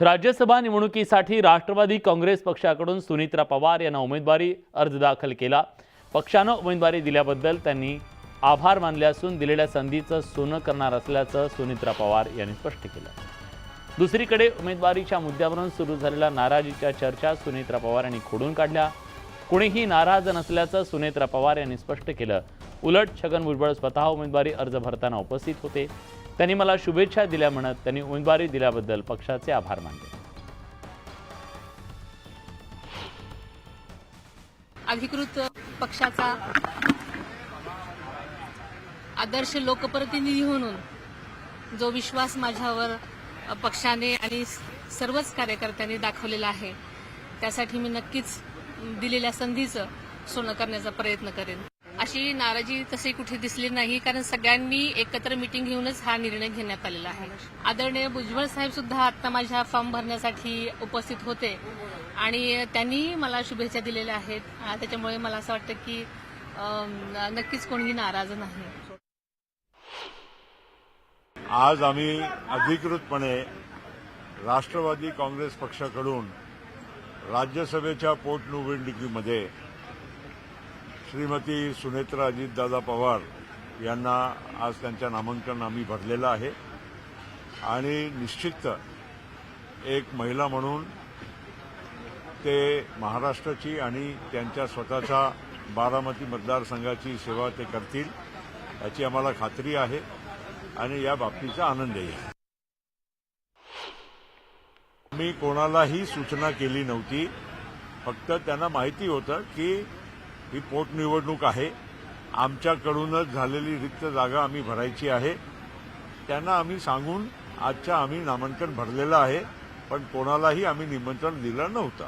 राज्यसभा निवडणुकीसाठी राष्ट्रवादी काँग्रेस पक्षाकडून सुनित्रा पवार यांना उमेदवारी अर्ज दाखल केला। पक्षानं उमेदवारी दिल्याबद्दल त्यांनी आभार मानले असून दिलेल्या संधीचं सोनं करणार असल्याचं सुनित्रा पवार यांनी स्पष्ट केलं। दुसरीकडे उमेदवारीच्या मुद्द्यावरून सुरू झालेल्या नाराजीच्या चर्चा सुनित्रा पवार यांनी खोडून काढल्या। कोणीही नाराज नसल्याचं सुनित्रा पवार यांनी स्पष्ट केलं। उलट छगन भुजबळ स्वतः उमेदवारी अर्ज भरताना उपस्थित होते। त्यांनी मला शुभेच्छा दिल्या म्हणत त्यांनी उमेदवारी दिल्याबद्दल पक्षाचे आभार मानले। अधिकृत पक्षाचा आदर्श लोकप्रतिनिधी म्हणून जो विश्वास माझ्यावर पक्षाने आणि सर्वच कार्यकर्त्यांनी दाखवलेला आहे त्यासाठी मी नक्कीच दिलेल्या संधीचं सोनं करण्याचा प्रयत्न करेन। अशी नाराजी तशी कुठे दिसली नाही, कारण सगळ्यांनी एकत्र मीटिंग घेऊनच हा निर्णय घेण्यात आलेला आहे। आदरणीय भुजबळ साहेब सुद्धा आता माझ्या फॉर्म भरण्यासाठी उपस्थित होते आणि त्यांनी मला शुभेच्छा दिलेल्या आहेत। त्याच्यामुळे मला असं वाटतं की नक्कीच कोणीही नाराज नाही। आज आम्ही अधिकृतपणे राष्ट्रवादी काँग्रेस पक्षाकडून राज्यसभेच्या पोटनिवडणुकीमध्ये श्रीमती सुनेत्रा अजितदादा पवार यांना आज त्यांच्या नामांकन आम्ही भरलेलं आहे आणि निश्चित एक महिला म्हणून ते महाराष्ट्राची आणि त्यांच्या स्वतःच्या बारामती मतदारसंघाची सेवा ते करतील याची आम्हाला खात्री आहे आणि या बाबतीचा आनंदही आहे। मी कोणालाही सूचना केली नव्हती, फक्त त्यांना माहिती होतं की ही पोटनिवडणूक आहे, आमच्याकडूनच झालेली रिक्त जागा आम्ही भरायची आहे। त्यांना आम्ही सांगून आजच्या आम्ही नामांकन भरलेलं आहे, पण कोणालाही आम्ही निमंत्रण दिलं नव्हतं।